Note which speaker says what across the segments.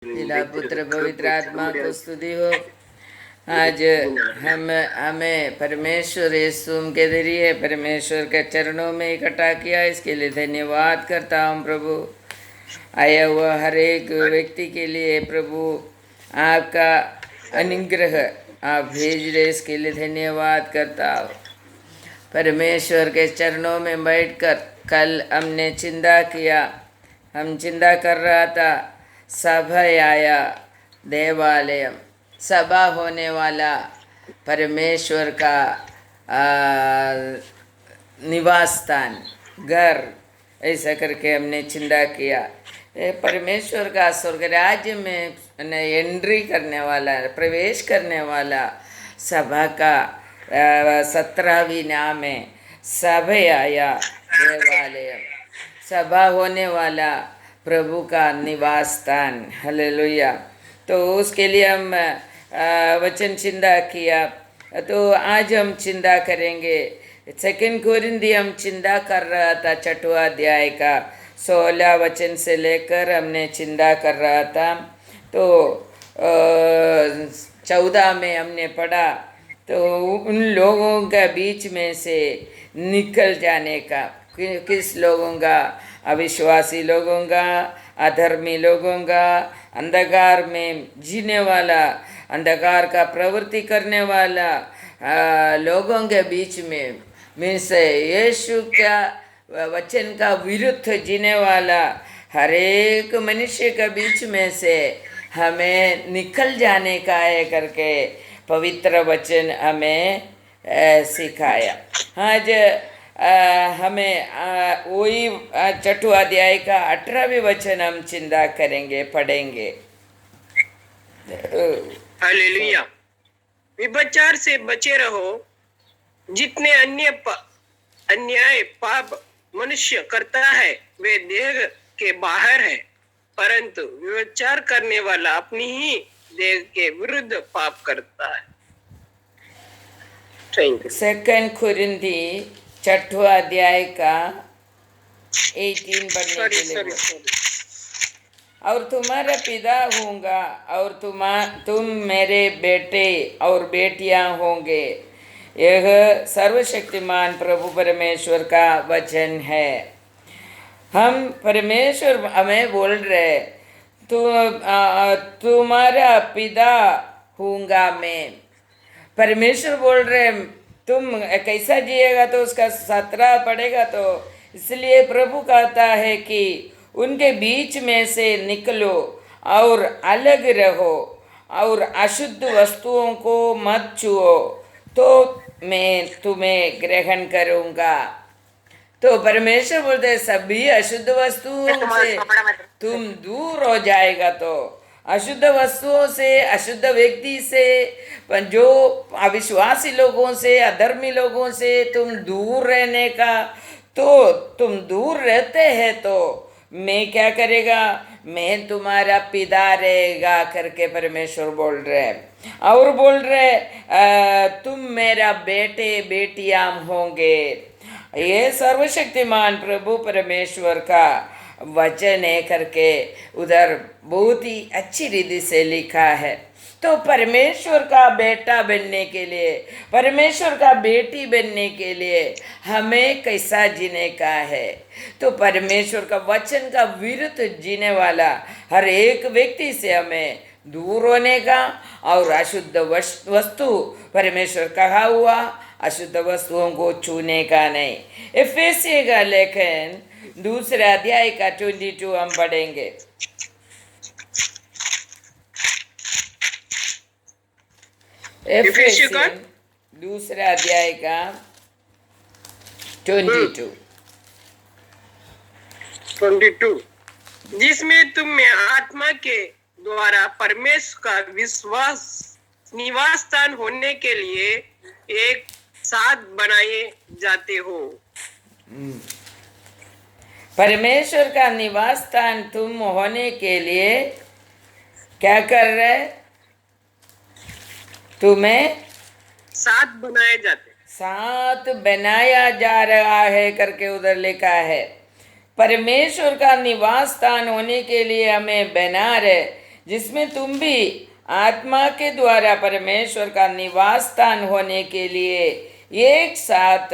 Speaker 1: पिता पुत्र पवित्र आत्मा को स्तुति हो। आज हमें परमेश्वर यीशु के जरिए परमेश्वर के चरणों में इकट्ठा किया, इसके लिए धन्यवाद करता हूँ प्रभु। आया हुआ हर एक व्यक्ति के लिए प्रभु आपका अनुग्रह आप भेज रहे, इसके लिए धन्यवाद करता हूँ। परमेश्वर के चरणों में बैठकर कल हमने चिंता किया, हम चिंता कर रहा था सभा आया देवालय, सभा होने वाला परमेश्वर का निवास स्थान, घर, ऐसा करके हमने चिंता किया। परमेश्वर का स्वर्ग राज्य में एंट्री करने वाला, प्रवेश करने वाला सभा का 17वीं नाम है सभा आया देवालय, सभा होने वाला प्रभु का निवास स्थान। हालेलुया। तो उसके लिए हम वचन चिंता किया, तो आज हम चिंता करेंगे 2 कोरिन्थी हम चिंता कर रहा था, 6वां अध्याय का 16 वचन से लेकर हमने चिंता कर रहा था। तो 14 में हमने पढ़ा, तो उन लोगों के बीच में से निकल जाने का, किस लोगों का? अविश्वासी लोगों का, अधर्मी लोगों का, अंधकार में जीने वाला, अंधकार का प्रवृत्ति करने वाला लोगों के बीच में से यीशु का वचन का विरुद्ध जीने वाला हर एक मनुष्य के बीच में से हमें निकल जाने का है करके पवित्र वचन हमें सिखाया। आज हमें वही 6वां अध्याय का 18वें वचन हम चिंता करेंगे, पढ़ेंगे।
Speaker 2: हालेलुया। व्यभिचार से बचे रहो। जितने अन्याय पाप मनुष्य करता है वे देह के बाहर है, परंतु व्यभिचार करने वाला अपनी ही देह के विरुद्ध पाप करता है।
Speaker 1: 2 कोरिन्थी 6वां अध्याय का 18 पढ़ने के लिए। और तुम्हारा पिता होऊंगा और तुम मेरे बेटे और बेटियां होंगे। यह सर्वशक्तिमान प्रभु परमेश्वर का वचन है। हम परमेश्वर हमें बोल रहे, तुम्हारा पिता होऊंगा मैं। परमेश्वर बोल रहे तुम कैसा जिएगा, तो उसका 17 पड़ेगा। तो इसलिए प्रभु कहता है कि उनके बीच में से निकलो और अलग रहो और अशुद्ध वस्तुओं को मत छुओ, तो मैं तुम्हें ग्रहण करूँगा। तो परमेश्वर बोलते सभी अशुद्ध वस्तुओं से तुम दूर हो जाएगा। तो अशुद्ध वस्तुओं से, अशुद्ध व्यक्ति से, जो अविश्वासी लोगों से, अधर्मी लोगों से तुम दूर रहने का, तो तुम दूर रहते हैं तो मैं क्या करेगा? मैं तुम्हारा पिता रहेगा करके परमेश्वर बोल रहे। और बोल रहे तुम मेरा बेटे बेटियां होंगे। ये सर्वशक्तिमान प्रभु परमेश्वर का वचन है करके उधर बहुत ही अच्छी रीति से लिखा है। तो परमेश्वर का बेटा बनने के लिए, परमेश्वर का बेटी बनने के लिए हमें कैसा जीने का है? तो परमेश्वर का वचन का विरुद्ध जीने वाला हर एक व्यक्ति से हमें दूर होने का, और अशुद्ध वस्तु परमेश्वर कहा हुआ अशुद्ध वस्तुओं को छूने का नहीं। एफेसियों का लेखन 2 अध्याय का 22 हम पढ़ेंगे। एफेसियों 2 अध्याय का 22
Speaker 2: जिसमें तुम में आत्मा के द्वारा परमेश्वर का विश्वास निवास स्थान होने के लिए एक साथ बनाए जाते हो।
Speaker 1: परमेश्वर का निवास स्थान तुम होने के लिए क्या कर रहे? तुम्हें
Speaker 2: साथ बनाए जाते,
Speaker 1: साथ बनाया जा रहा है करके उधर लिखा है। परमेश्वर का निवास स्थान होने के लिए हमें बना रहे, जिसमें तुम भी आत्मा के द्वारा परमेश्वर का निवास स्थान होने के लिए एक साथ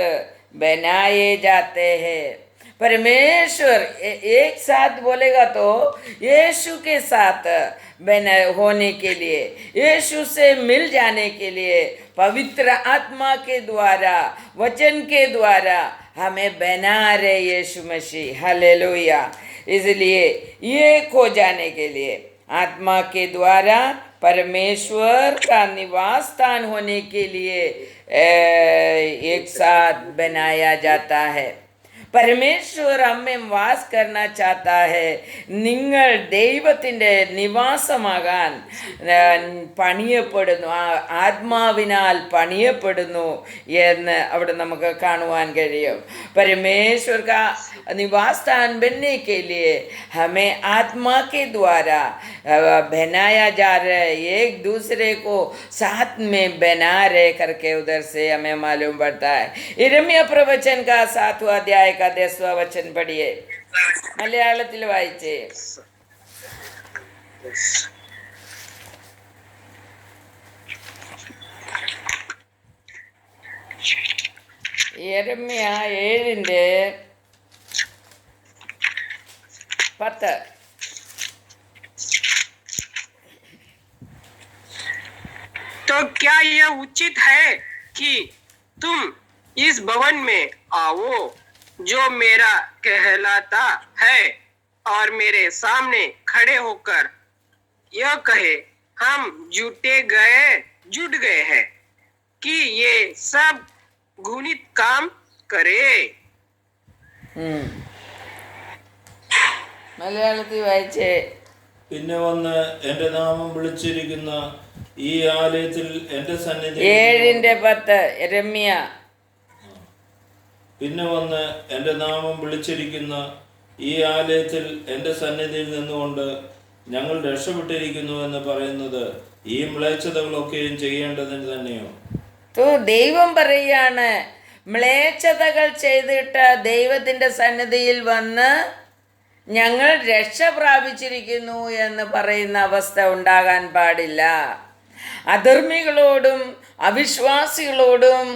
Speaker 1: बनाए जाते हैं। परमेश्वर एक साथ बोलेगा तो यीशु के साथ बना होने के लिए, यीशु से मिल जाने के लिए पवित्र आत्मा के द्वारा, वचन के द्वारा हमें बना रहे यीशु मसीह। हालेलुया। इसलिए ये खो जाने के लिए आत्मा के द्वारा परमेश्वर का निवास स्थान होने के लिए एक साथ बनाया जाता है। പരമേശ്വർ അമ്മയും വാസ് करना चाहता है. നിങ്ങൾ ദൈവത്തിൻ്റെ നിവാസമാകാൻ പണിയപ്പെടുന്നു, ആത്മാവിനാൽ പണിയപ്പെടുന്നു എന്ന് അവിടെ നമുക്ക് കാണുവാൻ കഴിയും. परमेश्वर का निवास स्थान बनने के लिए हमें आत्मा के द्वारा बनाया जा रहा है, एक दूसरे को साथ में बना रहे करके उधर से हमें मालूम पड़ता है. यिर्मयाह प्रवचन का 7वां अध्याय का 10वां वचन पढ़िए, മലയാളത്തിൽ വായിച്ചേ. യെരമ്യാ 7:10.
Speaker 2: तो क्या यह उचित है कि तुम इस भवन में आओ जो मेरा कहलाता है और मेरे सामने खड़े होकर यह कहे, हम जुट गए हैं कि ये सब घृणित काम करे.
Speaker 1: മലയാളത്തിൽ വായിച്ചേ.
Speaker 3: പിന്നെ വന്ന് എന്റെ നാമം വിളിച്ചിരിക്കുന്ന ഈ ആലയത്തിൽ എന്റെ സന്നിധി
Speaker 1: 7:10 യെരമ്യാ.
Speaker 3: പിന്നെ വന്ന് എന്റെ നാമം വിളിച്ചിരിക്കുന്ന ഈ ആലയത്തിൽ എന്റെ സന്നിധിയിൽ നിന്നുകൊണ്ട് ഞങ്ങൾ രക്ഷപ്പെട്ടിരിക്കുന്നു എന്ന് പറയുന്നത് ഈ മ്ലേച്ഛതകളൊക്കെയും ചെയ്യേണ്ടതിന് തന്നെയോ?
Speaker 1: ദൈവം പറയാണ്, മ്ലേച്ഛതകൾ ചെയ്തിട്ട് ദൈവത്തിൻ്റെ സന്നിധിയിൽ വന്ന് ഞങ്ങൾ രക്ഷ പ്രാപിച്ചിരിക്കുന്നു എന്ന് പറയുന്ന അവസ്ഥ ഉണ്ടാകാൻ പാടില്ല. അധർമ്മികളോടും അവിശ്വാസികളോടും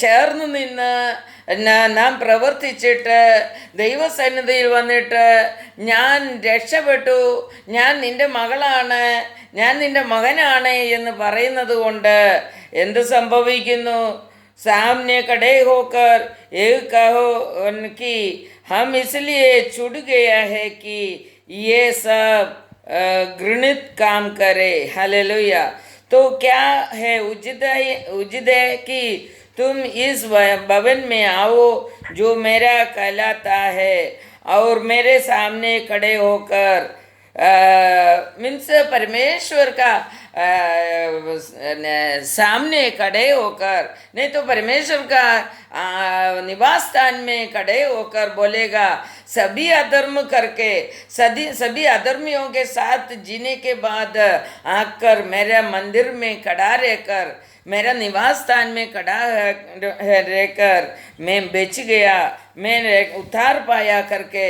Speaker 1: ചേർന്ന് നിന്ന് നാം പ്രവർത്തിച്ചിട്ട് ദൈവസന്നിധിയിൽ വന്നിട്ട് ഞാൻ രക്ഷപ്പെട്ടു, ഞാൻ നിൻ്റെ മകളാണ്, ഞാൻ നിൻ്റെ മകനാണ് എന്ന് പറയുന്നത് കൊണ്ട് എന്ത് സംഭവിക്കുന്നു? सामने खड़े होकर एक कहो कि हम इसलिए छूट गया है कि ये सब घृणित काम करे. हालेलुया. तो क्या है उचित है कि तुम इस भवन में आओ जो मेरा कहलाता है और मेरे सामने खड़े होकर मीन्स परमेश्वर का सामने खड़े होकर, नहीं तो परमेश्वर का निवास स्थान में खड़े होकर बोलेगा, सभी अधर्म करके सभी अधर्मियों के साथ जीने के बाद आकर मेरा मंदिर में खड़ा रहकर, मेरा निवास स्थान में खड़ा रहकर मैं बच गया, मैं उद्धार पाया करके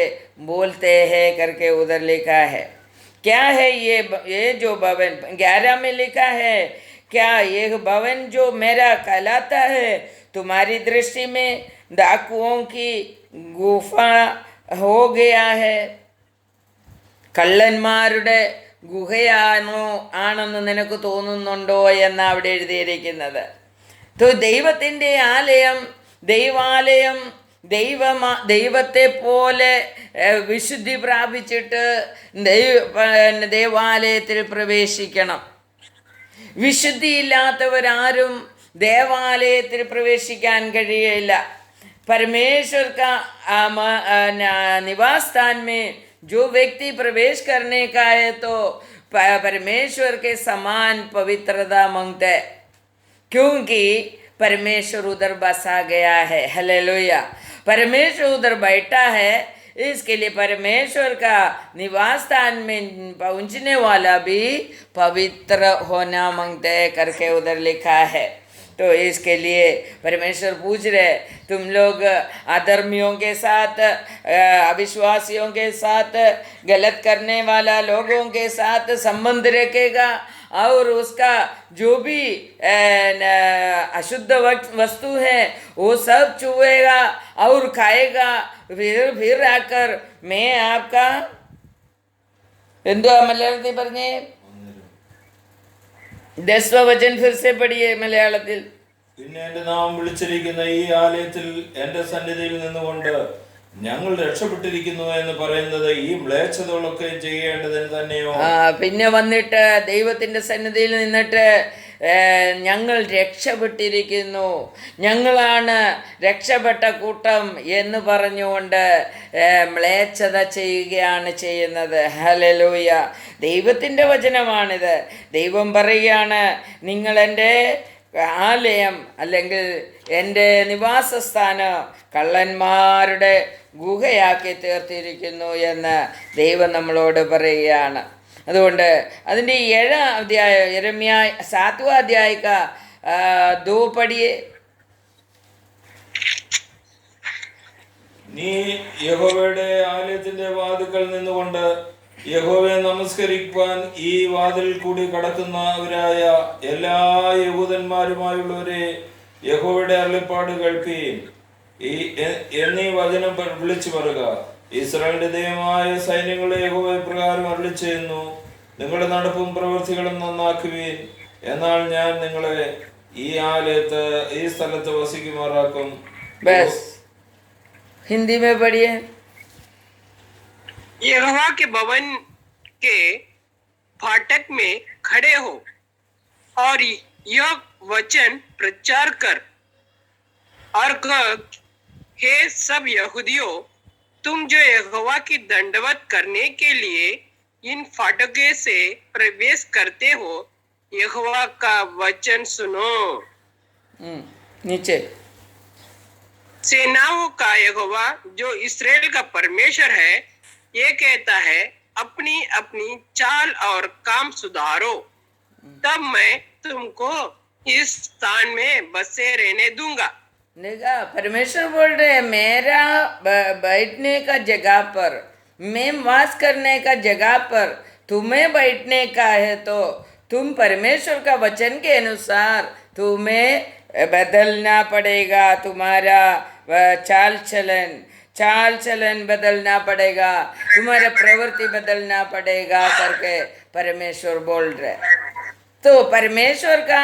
Speaker 1: बोलते हैं करके उधर लिखा है. क्या है ये जो भवन? 11 में लिखा है, क्या ये भवन जो मेरा कहलाता है तुम्हारी दृष्टि में डाकुओं की गुफा हो गया है? കള്ളന്മാരുടെ ഗുഹയാണെന്ന് നിനക്ക് തോന്നുന്നുണ്ടോ എന്ന് അവിടെ എഴുതിയിരിക്കുന്നത്. ദൈവത്തിൻ്റെ ആലയം, ദൈവാലയം, ദൈവത്തെ പോലെ വിശുദ്ധി പ്രാപിച്ചിട്ട് ദേവാലയത്തിൽ പ്രവേശിക്കണം. വിശുദ്ധിയില്ലാത്തവരാരും ദേവാലയത്തിൽ പ്രവേശിക്കാൻ കഴിയില്ല. परमेश्वर का निवास स्थान में जो व्यक्ति प्रवेश करने का है तो परमेश्वर के समान पवित्रता मांगता है, क्योंकि परमेश्वर उधर बसा गया है. हालेलुया. परमेश्वर उधर बैठा है, इसके लिए परमेश्वर का निवास स्थान में पहुंचने वाला भी पवित्र होना मांगते है करके उधर लिखा है. तो इसके लिए परमेश्वर पूछ रहे, तुम लोग अधर्मियों के साथ, अविश्वासियों के साथ, गलत करने वाला लोगों के साथ संबंध रखेगा और उसका जो भी अशुद्ध वस्तु है वो सब छुएगा और खाएगा, फिर आकर मैं आपका എന്തുവാ മലയാളത്തിൽ പറഞ്ഞേ? 10ാം വചനം फिर से पढ़िए മലയാളത്തിൽ.
Speaker 3: പിന്നെ എന്റെ നാമം വിളിച്ചിരിക്കുന്ന ഈ ആലയത്തിൽ എന്റെ സന്നിധിയിൽ നിന്നുകൊണ്ട് ഞങ്ങൾ രക്ഷപ്പെട്ടിരിക്കുന്നു എന്ന് പറയുന്നത് ഈ മ്ലേച്ഛതകളൊക്കെ ചെയ്യേണ്ടതിന് തന്നെയോ?
Speaker 1: പിന്നെ വന്നിട്ട് ദൈവത്തിന്റെ സന്നിധിയിൽ നിന്നിട്ട് ഞങ്ങൾ രക്ഷപ്പെട്ടിരിക്കുന്നു, ഞങ്ങളാണ് രക്ഷപ്പെട്ട കൂട്ടം എന്ന് പറഞ്ഞുകൊണ്ട് മ്ലേച്ഛത ചെയ്യുകയാണ് ചെയ്യുന്നത്. ഹല്ലേലൂയ. ദൈവത്തിൻ്റെ വചനമാണിത്. ദൈവം പറയുകയാണ്, നിങ്ങൾ എൻ്റെ ആലയം അല്ലെങ്കിൽ എൻ്റെ നിവാസസ്ഥാനം കള്ളന്മാരുടെ ഗുഹയാക്കി തീർത്തിരിക്കുന്നു എന്ന് ദൈവം നമ്മളോട് പറയുകയാണ്. അതുകൊണ്ട് അതിൻ്റെ 7ാം അധ്യായം യരമ്യ 7वां अध्याय का 2 पढ़िए.
Speaker 3: നീ യഹോവയുടെ ആലയത്തിന്റെ വാതിൽക്കൽ നിന്നുകൊണ്ട് യഹോവയെ നമസ്കരിക്കാൻ ഈ വാതിൽ കൂടി കടക്കുന്നവരായ എല്ലാ യഹൂദന്മാരുമായുള്ളവരെ യഹോവയുടെ അരുളപ്പാട് കേൾപ്പീൻ എന്നീ വചനം വിളിച്ചു പറയുക. ഇസ്രായേലിന്റെ ദൈവമായ സൈന്യങ്ങളെ യഹോവ പ്രകാരം അരുളി ചെയ്യുന്നു, നിങ്ങളുടെ നടപ്പും പ്രവൃത്തികളും നന്നാക്കുവീൻ, എന്നാൽ ഞാൻ നിങ്ങളെ ഈ സ്ഥലത്ത് വസിക്കുമാറാക്കും.
Speaker 1: हिंदी में पढ़िए.
Speaker 2: यहोवा के भवन के फाटक में खड़े हो और यह वचन प्रचार कर और कह, हे सब यहूदियों, तुम जो यहोवा की दंडवत करने के लिए इन फाटकों से प्रवेश करते हो, यहोवा का वचन सुनो.
Speaker 1: नीचे.
Speaker 2: सेनाओं का यहोवा जो इस्राएल का परमेश्वर है ये कहता है, अपनी अपनी चाल और काम सुधारो, तब मैं तुमको इस स्थान में बसे रहने दूंगा.
Speaker 1: देखा, परमेश्वर बोल रहे हैं, मेरा बैठने का जगह पर, मैं वास करने का जगह पर तुम्हें बैठने का है, तो तुम परमेश्वर का वचन के अनुसार तुम्हें बदलना पड़ेगा. तुम्हारा चाल चलन बदलना पड़ेगा, तुम्हारा प्रवृत्ति बदलना पड़ेगा करके परमेश्वर बोल रहे. तो परमेश्वर का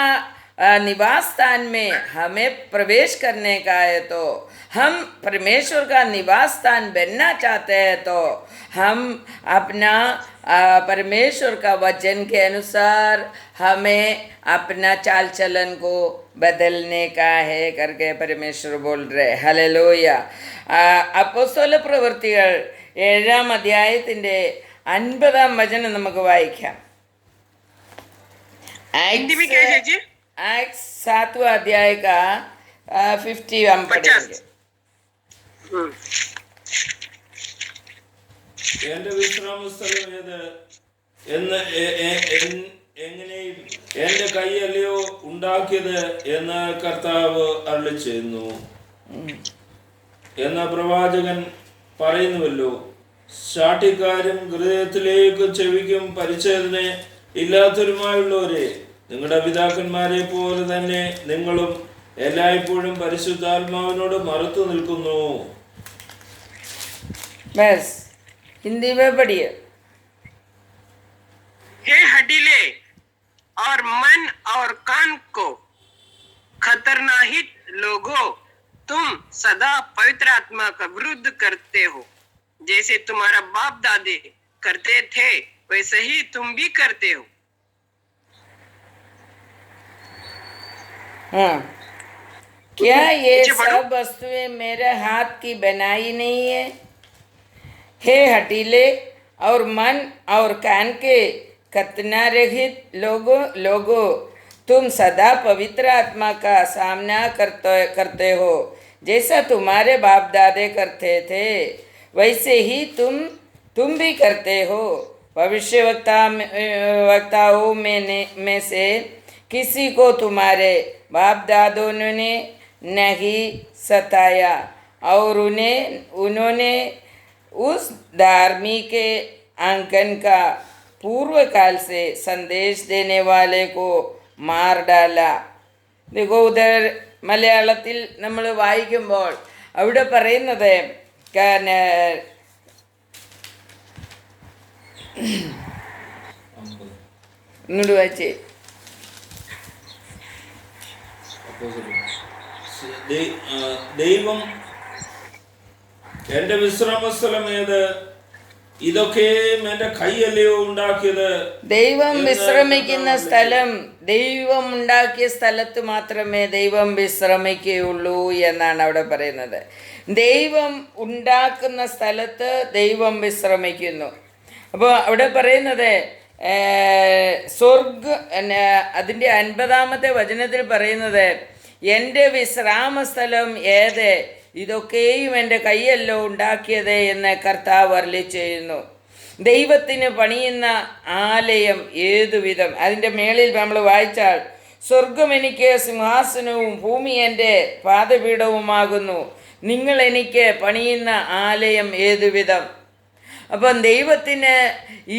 Speaker 1: निवास स्थान में हमें प्रवेश करने का है, तो हम परमेश्वर का निवास स्थान बनना चाहते हैं, तो हम अपना परमेश्वर का वचन के अनुसार हमें अपना चाल चलन को बदलने का है करके परमेश्वर बोल रहे. ഹല്ലേലൂയ. അപ്പോസ്തല പ്രവൃത്തികൾ 7ാം അധ്യായത്തിൻ്റെ 50ാം വചനം നമുക്ക് വായിക്കാം.
Speaker 2: हिंदी में क्या है जी?
Speaker 1: एक्ट्स 7वां अध्याय का 50 हम पढ़ेंगे.
Speaker 3: എന്റെ വിശ്രാമ സ്ഥലം ഏത് എന്ന് എങ്ങനെയും എന്റെ കൈയല്ലയോ ഉണ്ടാക്കിയത് എന്ന് കർത്താവ് അരുളി ചെയ്യുന്നു എന്ന പ്രവാചകൻ പറയുന്നുവല്ലോ. ശാഠ്യക്കാരും ഹൃദയത്തിലേക്ക് ചെവിക്കും പരിച്ഛേദന ഇല്ലാത്തവരുമായുള്ളവരെ, നിങ്ങളുടെ പിതാക്കന്മാരെ പോലെ തന്നെ നിങ്ങളും എല്ലായ്പ്പോഴും പരിശുദ്ധാത്മാവിനോട് മറുത്തു നിൽക്കുന്നു.
Speaker 1: बस हिंदी में पढ़िए.
Speaker 2: हे हठीले और मन और कान को खतरनाक लोगों, तुम सदा पवित्र आत्मा का विरुद्ध करते हो. जैसे तुम्हारा बाप दादे करते थे वैसे ही तुम भी करते हो.
Speaker 1: हाँ, क्या ये सब वस्तुएं मेरे हाथ की बनाई नहीं है? हे हठीले और मन और कान के खतना रहित लोगों, तुम सदा पवित्र आत्मा का सामना करते हो. जैसा तुम्हारे बाप दादे करते थे वैसे ही तुम भी करते हो. भविष्य वक्ताओं में से किसी को तुम्हारे बाप दादों ने नहीं सताया और उन्होंने उस धार्मिक के अंकन का पूर्व काल से संदेश देने वाले को मार डाला. देखो ഉദർ മലയാളത്തിൽ നമ്മൾ വായിക്കുമ്പോൾ അവിടെ പറയുന്നത് ഇങ്ങോട്ട് വായിച്ചേ.
Speaker 3: ദൈവം എന്റെ വിശ്രമസ്ഥലം ഏത്, ഇതൊക്കെയും എന്റെ കൈയല്ലയോ ഉണ്ടാക്കിയത്.
Speaker 1: ദൈവം വിശ്രമിക്കുന്ന സ്ഥലം, ദൈവം ഉണ്ടാക്കിയ സ്ഥലത്ത് മാത്രമേ ദൈവം വിശ്രമിക്കുകയുള്ളൂ എന്നാണ് അവിടെ പറയുന്നത്. ദൈവം ഉണ്ടാക്കുന്ന സ്ഥലത്ത് ദൈവം വിശ്രമിക്കുന്നു. അപ്പോൾ അവിടെ പറയുന്നത് അതിൻ്റെ 50-ാമത്തെ വചനത്തിൽ പറയുന്നത് എൻ്റെ വിശ്രാമസ്ഥലം ഏത്, ഇതൊക്കെയും എൻ്റെ കൈയല്ലോ ഉണ്ടാക്കിയത് എന്ന് കർത്താവ് അരുളി ചെയ്യുന്നു. ദൈവത്തിന് പണിയുന്ന ആലയം ഏതുവിധം. അതിൻ്റെ മേളിൽ നമ്മൾ വായിച്ചാൽ സ്വർഗം എനിക്ക് സിംഹാസനവും ഭൂമി എൻ്റെ പാദപീഠവുമാകുന്നു, നിങ്ങൾ എനിക്ക് പണിയുന്ന ആലയം ഏതുവിധം. അപ്പം ദൈവത്തിന്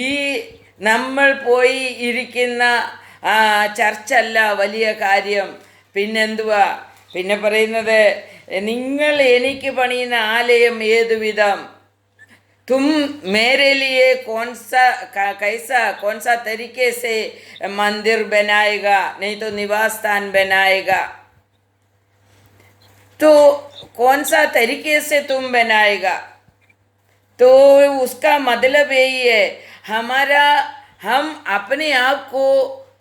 Speaker 1: ഈ നമ്മൾ പോയി ഇരിക്കുന്ന ചർച്ചല്ല വലിയ കാര്യം. പിന്നെന്തുവാ പിന്നെ പറയുന്നത്, നിങ്ങൾ എനിക്ക് പണിയുന്ന ആലയം ഏതുവിധം. तुम मेरे लिए कौन सा तरीके से मंदिर बनाएगा, नहीं तो निवास स्थान बनाएगा. तो कौन सा तरीके से तुम बनाएगा, तो उसका मतलब यही है हम अपने आप को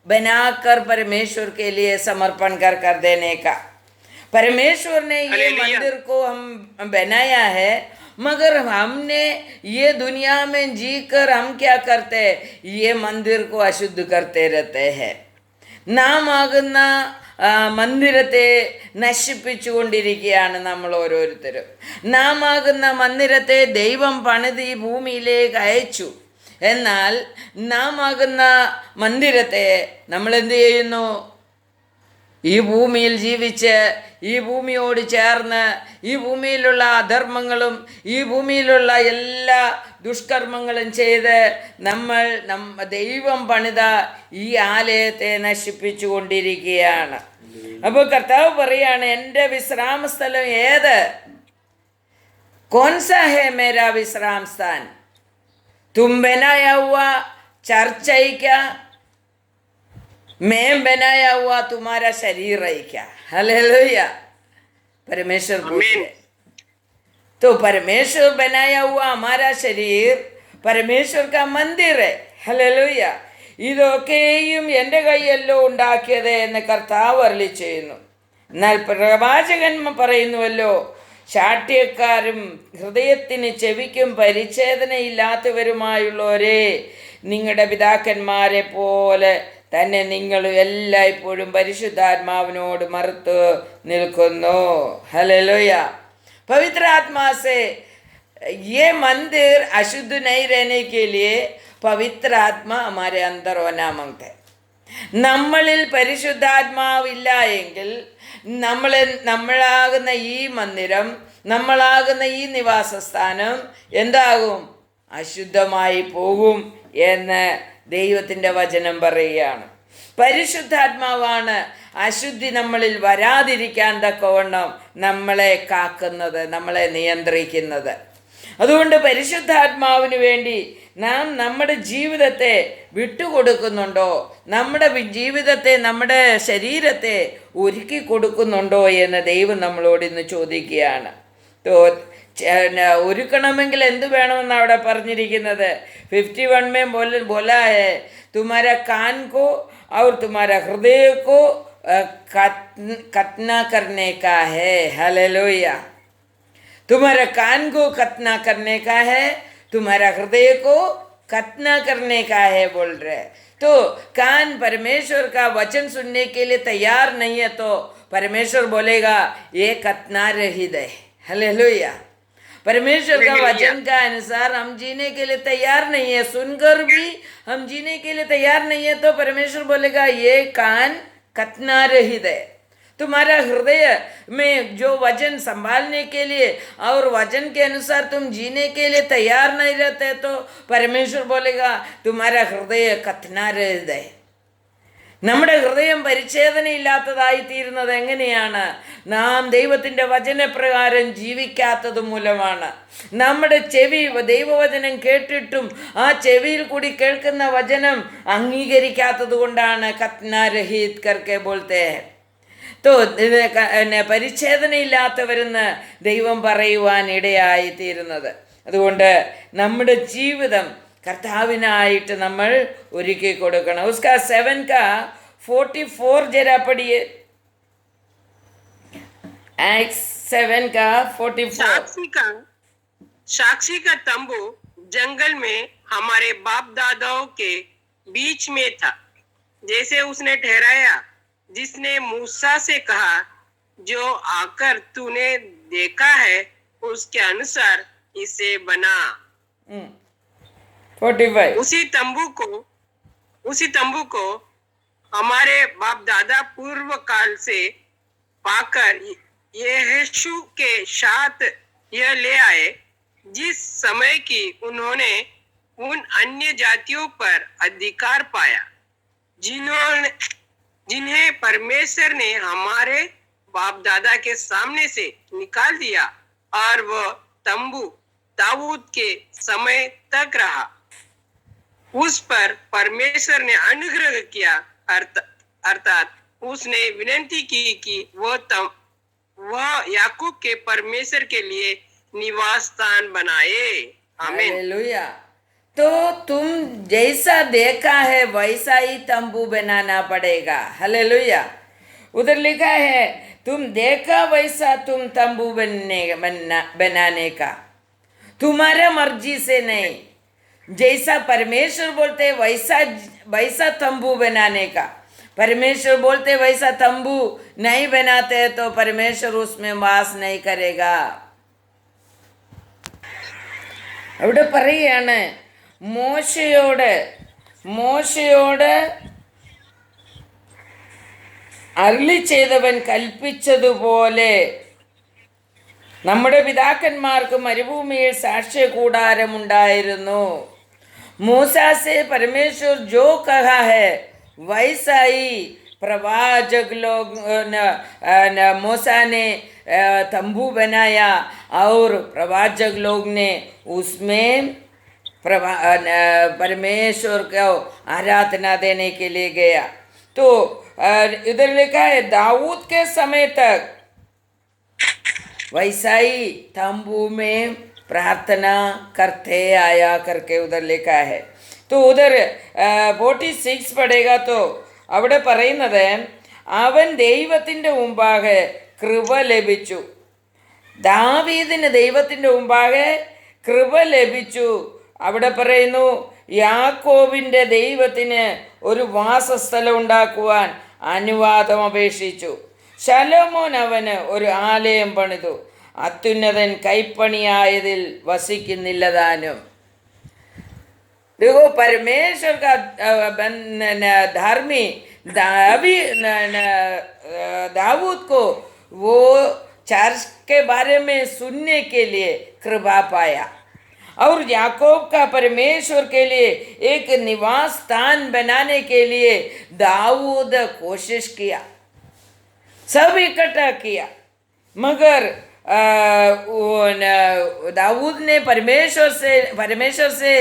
Speaker 1: बनाकर परमेश्वर के लिए समर्पण कर देने का. परमेश्वर ने ये मंदिर को हम बनाया है, मगर हमने ये दुनिया में जीकर हम क्या करते हैं, ये मंदिर को अशुद्ध करते रहते हैं. നാം ആകുന്ന മന്ദിരത്തെ നശിപ്പിച്ചുകൊണ്ടിരിക്കുകയാണ് നമ്മൾ ഓരോരുത്തരും. നാം ആകുന്ന മന്ദിരത്തെ ദൈവം പണിത് ഈ ഭൂമിയിലേക്ക് അയച്ചു. എന്നാൽ നാം ആകുന്ന മന്ദിരത്തെ നമ്മൾ എന്ത് ചെയ്യുന്നു? ഈ ഭൂമിയിൽ ജീവിച്ച്, ഈ ഭൂമിയോട് ചേർന്ന്, ഈ ഭൂമിയിലുള്ള അധർമ്മങ്ങളും ഈ ഭൂമിയിലുള്ള എല്ലാ ദുഷ്കർമ്മങ്ങളും ചെയ്ത് നമ്മൾ ദൈവം പണിത ഈ ആലയത്തെ നശിപ്പിച്ചു കൊണ്ടിരിക്കുകയാണ്. അപ്പോൾ കർത്താവ് പറയാണ്, എൻ്റെ വിശ്രാമ സ്ഥലം ഏത്? കോൻസാ ഹേ മേരാ വിശ്രാം സ്ഥാൻ, തും ബനായാ ഹുവാ ചർച്ച क्या, मैं बनाया हुआ तुम्हारा शरीर है क्या. हालेलुया. परमेश्वर पूछे तो परमेश्वर बनाया हुआ हमारा शरीर परमेश्वर का मंदिर है. हालेलुया. ഇതൊക്കെയും എൻ്റെ കൈയല്ലോ ഉണ്ടാക്കിയത് എന്ന് കർത്താവ് അരുളി ചെയ്യുന്നു. എന്നാൽ പ്രവാചകൻ പറയുന്നുവല്ലോ, ശാഠ്യക്കാരും ഹൃദയത്തിന് ചെവിക്കും പരിച്ഛേദനയില്ലാത്തവരുമായുള്ളവരെ, നിങ്ങളുടെ പിതാക്കന്മാരെ പോലെ തന്നെ നിങ്ങൾ എല്ലായ്പ്പോഴും പരിശുദ്ധാത്മാവിനോട് മറുത്ത് നിൽക്കുന്നു. ഹല്ലേലൂയ. पवित्र आत्मा से ये मंदिर अशुद्ध नहीं रहने के लिए पवित्र आत्मा हमारे अंदर होना मांगते हैं. നമ്മളിൽ പരിശുദ്ധാത്മാവില്ല എങ്കിൽ നമ്മളാകുന്ന ഈ മന്ദിരം, നമ്മളാകുന്ന ഈ നിവാസസ്ഥാനം എന്താകും? അശുദ്ധമായി പോകും എന്ന് ദൈവത്തിൻ്റെ വചനം പറയുകയാണ്. പരിശുദ്ധാത്മാവാണ് അശുദ്ധി നമ്മളിൽ വരാതിരിക്കാൻ തക്കവണ്ണം നമ്മളെ കാക്കുന്നത്, നമ്മളെ നിയന്ത്രിക്കുന്നത്. അതുകൊണ്ട് പരിശുദ്ധാത്മാവിന് വേണ്ടി നാം നമ്മുടെ ജീവിതത്തെ വിട്ടുകൊടുക്കുന്നുണ്ടോ, നമ്മുടെ ജീവിതത്തെ, നമ്മുടെ ശരീരത്തെ ഒരുക്കി കൊടുക്കുന്നുണ്ടോ എന്ന് ദൈവം നമ്മളോട് ഇന്ന് ചോദിക്കുകയാണ്. ഒരുക്കണമെങ്കിൽ എന്ത് വേണമെന്ന് അവിടെ പറഞ്ഞിരിക്കുന്നത്? 51 में बोला है, तुम्हारा कान को और तुम्हारा हृदय को खतना करने का है. हालेलुया. तुम्हारा कान को खतना करने का है, तुम्हारा हृदय को खतना करने का है बोल रहे. तो कान परमेश्वर का वचन सुनने के लिए तैयार नहीं है तो परमेश्वर बोलेगा ये खतना रहित है. हालेलुया. परमेश्वर का वचन का अनुसार हम जीने के लिए तैयार नहीं है, सुनकर भी हम जीने के लिए तैयार नहीं है तो परमेश्वर बोलेगा ये कान कतना रहित है। तुम्हारा हृदय में जो वचन संभालने के लिए और वचन के अनुसार तुम जीने के लिए तैयार नहीं रहते तो परमेश्वर बोलेगा तुम्हारा हृदय कतना रहित है। നമ്മുടെ ഹൃദയം പരിച്ഛേദനയില്ലാത്തതായി തീരുന്നത് എങ്ങനെയാണ്? നാം ദൈവത്തിൻ്റെ വചനപ്രകാരം ജീവിക്കാത്തത് മൂലമാണ്. നമ്മുടെ ചെവി ദൈവവചനം കേട്ടിട്ടും ആ ചെവിയിൽ കൂടി കേൾക്കുന്ന വചനം അംഗീകരിക്കാത്തത് കൊണ്ടാണ് കത്നാ രഹിത് കർക്കെ ബോൾത്തെ. പരിച്ഛേദനയില്ലാത്തവരെന്ന് ദൈവം പറയുവാൻ ഇടയായി തീരുന്നത്. അതുകൊണ്ട് നമ്മുടെ ജീവിതം कर्ताविनाइट नम्मल ഒരുക്കി കൊടുക്കണം. उसका 7 का 44 जरा पढ़िए. एक्स 7 का 44.
Speaker 2: साक्षी का तंबू जंगल में हमारे बाप दादाओं के बीच में था, जैसे उसने ठहराया, जिसने मूसा से कहा, जो आकर तूने देखा है उसके अनुसार इसे बना.
Speaker 1: 45.
Speaker 2: उसी तंबू को हमारे बाप दादा पूर्व काल से पाकर यहोशू के साथ यह ले आए, जिस समय की उन्होंने उन अन्य जातियों पर अधिकार पाया जिन्हें परमेश्वर ने हमारे बाप दादा के सामने से निकाल दिया, और वह तंबू दाऊद के समय तक रहा. उस पर परमेश्वर ने अनुग्रह किया, अर्थात उसने विनती की कि वह याकूब के परमेश्वर के लिए निवास स्थान बनाए. आमीन.
Speaker 1: हालेलुया. तो तुम जैसा देखा है वैसा ही तंबू बनाना पड़ेगा. हालेलुया. उधर लिखा है तुम देखा वैसा तुम तंबू बनाने का, तुम्हारा मर्जी से नहीं. जैसा परमेश्वर बोलते वैसा तंबू बनाने का. परमेश्वर बोलते वैसा तंबू नहीं बनाते तो परमेश्वर उसमें वास नहीं करेगा. അവിടെ പറയുകയാണ് മോശയോട് അരുളി ചെയ്തവൻ കൽപ്പിച്ചതുപോലെ നമ്മുടെ പിതാക്കന്മാർക്ക് മരുഭൂമിയിൽ സാക്ഷ്യ കൂടാരമുണ്ടായിരുന്നു. मूसा से परमेश्वर जो कहा है वैसा ही प्रवाचक लोग मूसा ने तंबू बनाया और प्रवाचक लोग ने उसमें परमेश्वर को आराधना देने के लिए गया. तो इधर लिखा है दाऊद के समय तक वैसा ही तंबू में प्रार्थना करते आया करके उधर लिखा है. तो उधर 46 पढ़ेगा तो അവിടെ പറയുന്നത് അവൻ ദൈവത്തിൻ്റെ മുമ്പാകെ കൃപ ലഭിച്ചു. ദാവീദിന് ദൈവത്തിൻ്റെ മുമ്പാകെ കൃപ ലഭിച്ചു. അവിടെ പറയുന്നു യാക്കോബിൻ്റെ ദൈവത്തിന് ഒരു വാസസ്ഥലം ഉണ്ടാക്കുവാൻ അനുവാദം അപേക്ഷിച്ചു. ശലോമോൻ അവന് ഒരു ആലയം പണിതു. അത്യുന്നതൻ കൈപ്പണിയായതിൽ വസിക്കുന്നില്ല താനും. देखो परमेश्वर का धर्मी दाऊद को वो चर्च के बारे में सुनने के लिए कृपा पाया और याकूब का परमेश्वर के लिए एक निवास स्थान बनाने के लिए दाऊद कोशिश किया, सब इकट्ठा किया, मगर दाऊद ने परमेश्वर से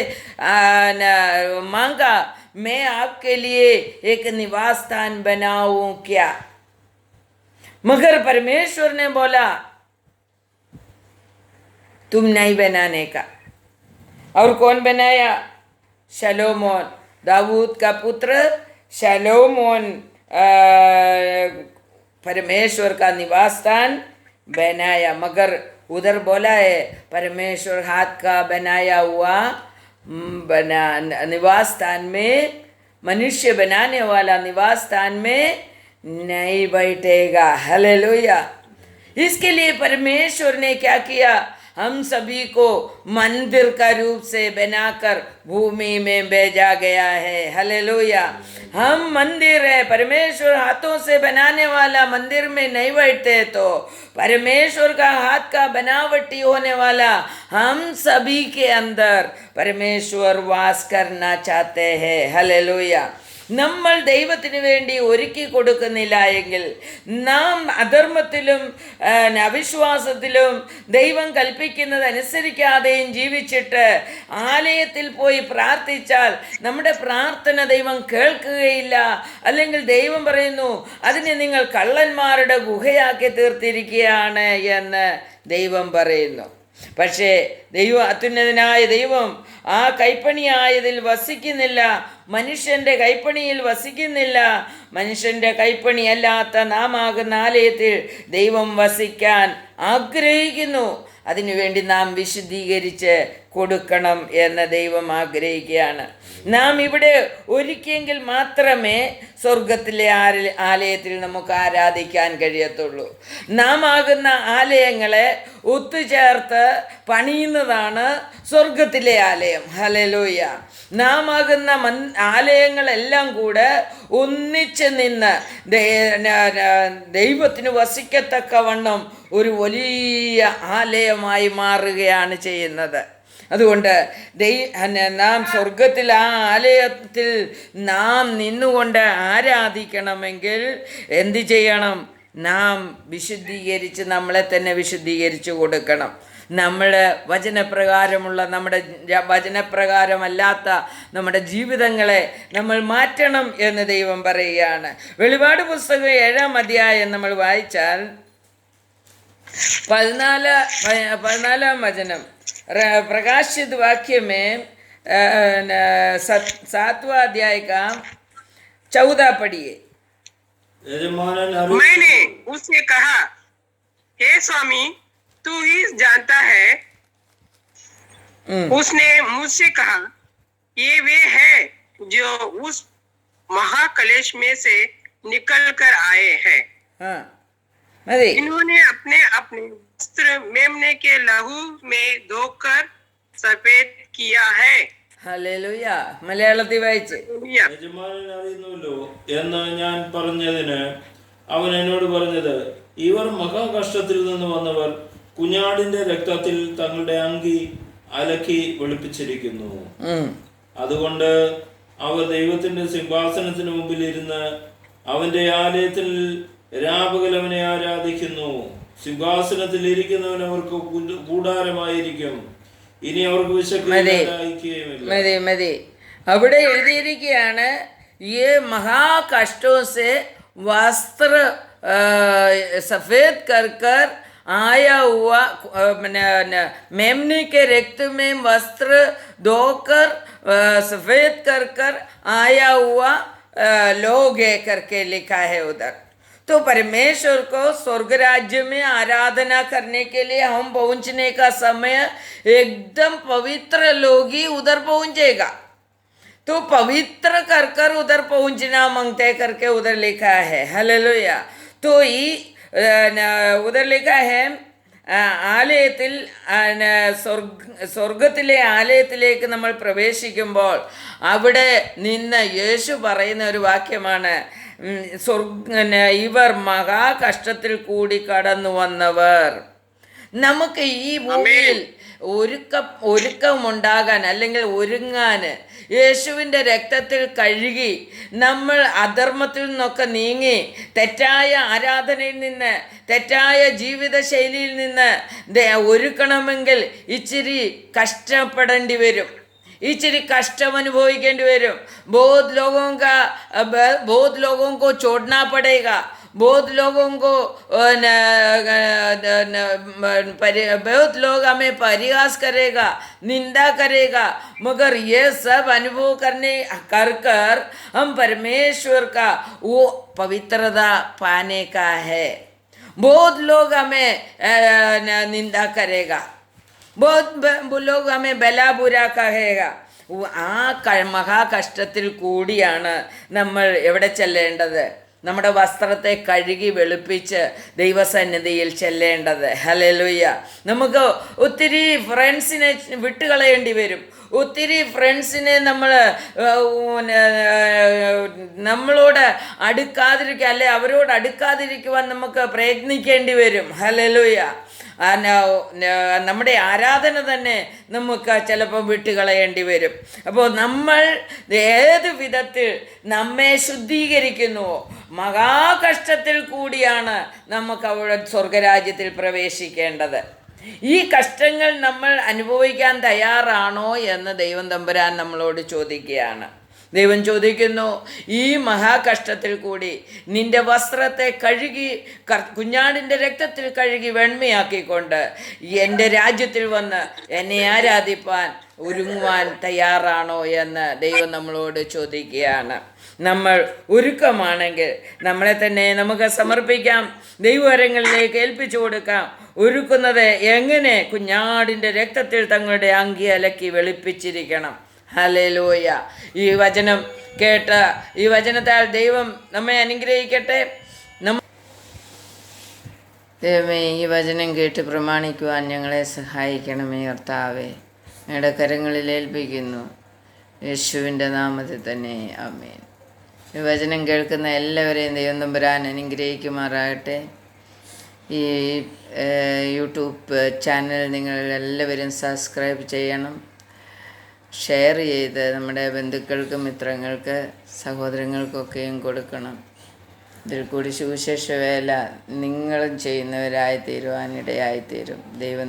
Speaker 1: मांगा मैं आपके लिए एक निवास स्थान बनाऊं क्या, मगर परमेश्वर ने बोला तुम नहीं बनाने का. और कौन बनाया? शलोमोन, दाऊद का पुत्र शलोमोन परमेश्वर का निवास स्थान बनाया. मगर उधर बोला है परमेश्वर हाथ का बनाया हुआ निवास स्थान में, मनुष्य बनाने वाला निवास स्थान में नहीं बैठेगा. हालेलुया. इसके लिए परमेश्वर ने क्या किया? हम सभी को मंदिर का रूप से बनाकर भूमि में भेजा गया है। हालेलुया। हम मंदिर है, परमेश्वर हाथों से बनाने वाला मंदिर में नहीं बैठते, तो परमेश्वर का हाथ का बनावटी होने वाला हम सभी के अंदर परमेश्वर वास करना चाहते हैं। हालेलुया। നമ്മൾ ദൈവത്തിന് വേണ്ടി ഒരുക്കി കൊടുക്കുന്നില്ല എങ്കിൽ, നാം അധർമ്മത്തിലും അവിശ്വാസത്തിലും ദൈവം കൽപ്പിക്കുന്നത് അനുസരിക്കാതെയും ജീവിച്ചിട്ട് ആലയത്തിൽ പോയി പ്രാർത്ഥിച്ചാൽ നമ്മുടെ പ്രാർത്ഥന ദൈവം കേൾക്കുകയില്ല. അല്ലെങ്കിൽ ദൈവം പറയുന്നു, അതിനെ നിങ്ങൾ കള്ളന്മാരുടെ ഗുഹയാക്കി തീർത്തിരിക്കുകയാണ് എന്ന് ദൈവം പറയുന്നു. പക്ഷേ അത്യുന്നതനായ ദൈവം ആ കൈപ്പണിയായതിൽ വസിക്കുന്നില്ല, മനുഷ്യൻ്റെ കൈപ്പണിയിൽ വസിക്കുന്നില്ല. മനുഷ്യൻ്റെ കൈപ്പണിയല്ലാത്ത നാം ആകുന്ന ആലയത്തിൽ ദൈവം വസിക്കാൻ ആഗ്രഹിക്കുന്നു. അതിനുവേണ്ടി നാം വിശുദ്ധീകരിച്ച് കൊടുക്കണം എന്ന് ദൈവം ആഗ്രഹിക്കുകയാണ്. നാം ഇവിടെ ഒരുക്കിയെങ്കിൽ മാത്രമേ സ്വർഗത്തിലെ ആലയത്തിൽ നമുക്ക് ആരാധിക്കാൻ കഴിയത്തുള്ളൂ. നാം ആകുന്ന ആലയങ്ങളെ ഒത്തുചേർത്ത് പണിയുന്നതാണ് സ്വർഗത്തിലെ ആലയം. ഹല്ലേലൂയ. നാം ആകുന്ന ആലയങ്ങളെല്ലാം കൂടെ ഒന്നിച്ച് നിന്ന് ദൈവത്തിന് വസിക്കത്തക്കവണ്ണം ഒരു വലിയ ആലയമായി മാറുകയാണ് ചെയ്യുന്നത്. അതുകൊണ്ട് നാം സ്വർഗത്തിൽ ആ ആലയത്തിൽ നാം നിന്നുകൊണ്ട് ആരാധിക്കണമെങ്കിൽ എന്ത് ചെയ്യണം? നാം വിശുദ്ധീകരിച്ച് നമ്മളെ തന്നെ വിശുദ്ധീകരിച്ച് കൊടുക്കണം. നമ്മൾ വചനപ്രകാരമുള്ള വചനപ്രകാരമല്ലാത്ത നമ്മുടെ ജീവിതങ്ങളെ നമ്മൾ മാറ്റണം എന്ന് ദൈവം പറയുകയാണ്. വെളിപാട് പുസ്തകം 7-ാം അധ്യായം നമ്മൾ വായിച്ചാൽ 14-ാം വചനം, प्रकाशित वाक्य में 7वां अध्याय का 14 पढ़िए।
Speaker 2: मैंने उससे कहा, हे स्वामी, तू ही जानता है। उसने मुझसे कहा, ये वे हैं जो उस महाकलेश में से निकल कर आए हैं।
Speaker 1: हाँ,
Speaker 2: इन्होंने अपने अपने वस्त्र मेमने के लहू में धोकर सफेद किया है.
Speaker 1: ഹല്ലേലൂയ. മലയാളത്തിൽ വായിച്ച്.
Speaker 3: യജമാനൻ അറിയുന്നുവല്ലോ എന്ന് ഞാൻ പറഞ്ഞതിന് അവൻ എന്നോട് പറഞ്ഞത്, ഇവർ മഹാകഷ്ടത്തിൽ നിന്ന് വന്നവർ കുഞ്ഞാടിന്റെ രക്തത്തിൽ തങ്ങളുടെ അങ്കി അലക്കി വെളുപ്പിച്ചിരിക്കുന്നു. അതുകൊണ്ട് അവർ ദൈവത്തിന്റെ സിംഹാസനത്തിന് മുമ്പിൽ ഇരുന്ന് അവന്റെ ആലയത്തിൽ രാപകൽ അവനെ ആരാധിക്കുന്നു. സിംഹാസനത്തിൽ ഇരിക്കുന്നവൻ അവർക്ക് കൂടാരമായിരിക്കും. ഇനി അവർക്ക്
Speaker 1: മതി. അവിടെ എഴുതിയിരിക്കുകയാണ്, ये महाकष्टों से वस्त्र सफेद कर कर आया हुआ, मेमने के रक्त में वस्त्र धोकर सफेद कर कर आया हुआ लोग है करके लिखा है उधर। तो परमेश्वर को स्वर्ग राज्य में आराधना करने के लिए हम पहुंचने का समय एकदम पवित्र लोग ही उधर पहुंचेगा। तो पवित्र कर कर उधर पहुंचना मांगते करके उधर लिखा है। हालेलुया। तो ये उधर लिखा है, ആലയത്തിൽ സ്വർഗത്തിലെ ആലയത്തിലേക്ക് നമ്മൾ പ്രവേശിക്കുമ്പോൾ അവിടെ നിന്ന് യേശു പറയുന്ന ഒരു വാക്യമാണ്, ഇവർ മഹാകഷ്ടത്തിൽ കടന്നു വന്നവർ. നമുക്ക് ഈ ഭൂമിയിൽ ഒരുക്കമുണ്ടാകാൻ അല്ലെങ്കിൽ ഒരുങ്ങാൻ യേശുവിൻ്റെ രക്തത്തിൽ കഴുകി നമ്മൾ അധർമ്മത്തിൽ നിന്നൊക്കെ നീങ്ങി തെറ്റായ ആരാധനയിൽ നിന്ന് തെറ്റായ ജീവിതശൈലിയിൽ നിന്ന് ഒരുക്കണമെങ്കിൽ ഇച്ചിരി കഷ്ടപ്പെടേണ്ടി വരും, इचिरी कष्टम अनुभविकेंडी वരും। बहुत लोगों को छोड़ना पड़ेगा, बहुत लोग हमें परिहास करेगा, निंदा करेगा, मगर ये सब अनुभव करने कर हम परमेश्वर का वो पवित्रता पाने का है। बहुत लोग हमें निंदा करेगा, बहुत लोग हमें भला बुरा कहेगा. ആ മഹാകഷ്ടത്തിൽ കൂടിയാണ് നമ്മൾ എവിടെ ചെല്ലേണ്ടത്? നമ്മുടെ വസ്ത്രത്തെ കഴുകി വെളുപ്പിച്ച് ദൈവസന്നിധിയിൽ ചെല്ലേണ്ടത്. ഹല്ലേലൂയ. നമുക്ക് ഒത്തിരി ഫ്രണ്ട്സിനെ വിട്ടുകളയേണ്ടി വരും. ഒത്തിരി ഫ്രണ്ട്സിനെ നമ്മളോട് അടുക്കാതിരിക്കുക, അല്ലെ അവരോട് അടുക്കാതിരിക്കുവാൻ നമുക്ക് പ്രയത്നിക്കേണ്ടി വരും. ഹല്ലേലൂയ. നമ്മുടെ ആരാധന തന്നെ നമുക്ക് ചിലപ്പോൾ വിട്ടുകളയേണ്ടി വരും. അപ്പോൾ നമ്മൾ ഏത് വിധത്തിൽ നമ്മെ ശുദ്ധീകരിക്കുന്നുവോ, മഹാകഷ്ടത്തിൽ കൂടിയാണ് നമുക്ക് അവിടെ സ്വർഗരാജ്യത്തിൽ പ്രവേശിക്കേണ്ടത്. ഈ കഷ്ടങ്ങൾ നമ്മൾ അനുഭവിക്കാൻ തയ്യാറാണോ എന്ന് ദൈവം തമ്പുരാൻ നമ്മളോട് ചോദിക്കുകയാണ്. ദൈവം ചോദിക്കുന്നു, ഈ മഹാകഷ്ടത്തിൽ കൂടി നിന്റെ വസ്ത്രത്തെ കഴുകി കുഞ്ഞാടിൻ്റെ രക്തത്തിൽ കഴുകി വെണ്മയാക്കിക്കൊണ്ട് എൻ്റെ രാജ്യത്തിൽ വന്ന് എന്നെ ആരാധിപ്പാൻ ഒരുങ്ങുവാൻ തയ്യാറാണോ എന്ന് ദൈവം നമ്മളോട് ചോദിക്കുകയാണ്. നമ്മൾ ഒരുക്കമാണെങ്കിൽ നമ്മളെ തന്നെ നമുക്ക് സമർപ്പിക്കാം, ദൈവകരങ്ങളിലേക്ക് ഏൽപ്പിച്ചു കൊടുക്കാം. ഒരുക്കുന്നത് എങ്ങനെ? കുഞ്ഞാടിൻ്റെ രക്തത്തിൽ തങ്ങളുടെ അങ്കി അലക്കി വെളുപ്പിച്ചിരിക്കണം. ഹല്ലേലൂയ. ഈ വചനം കേട്ട ഈ വചനത്താൽ ദൈവം നമ്മെ അനുഗ്രഹിക്കട്ടെ. ദൈവമേ, ഈ വചനം കേട്ട് പ്രമാണിക്കുവാൻ ഞങ്ങളെ സഹായിക്കണമേ കർത്താവേ. ഞങ്ങളുടെ കരങ്ങളിൽ ഏൽപ്പിക്കുന്നു, യേശുവിൻ്റെ നാമത്തിൽ തന്നെ ആമേൻ. ഈ വചനം കേൾക്കുന്ന എല്ലാവരെയും ദൈവം തമ്പുരാൻ അനുഗ്രഹിക്കുമാറാകട്ടെ. ഈ യൂട്യൂബ് ചാനൽ നിങ്ങൾ എല്ലാവരും സബ്സ്ക്രൈബ് ചെയ്യണം. ഷെയർ ചെയ്ത് നമ്മുടെ ബന്ധുക്കൾക്കും മിത്രങ്ങൾക്ക് സഹോദരങ്ങൾക്കൊക്കെയും കൊടുക്കണം. ഇതിൽ കൂടി സുവിശേഷ വേല നിങ്ങളും ചെയ്യുന്നവരായിത്തീരുവാനിടയായിത്തീരും. ദൈവം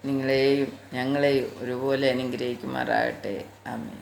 Speaker 1: നിങ്ങളെയും ഞങ്ങളെയും ഒരുപോലെ അനുഗ്രഹിക്കുമാറാകട്ടെ. ആമേൻ.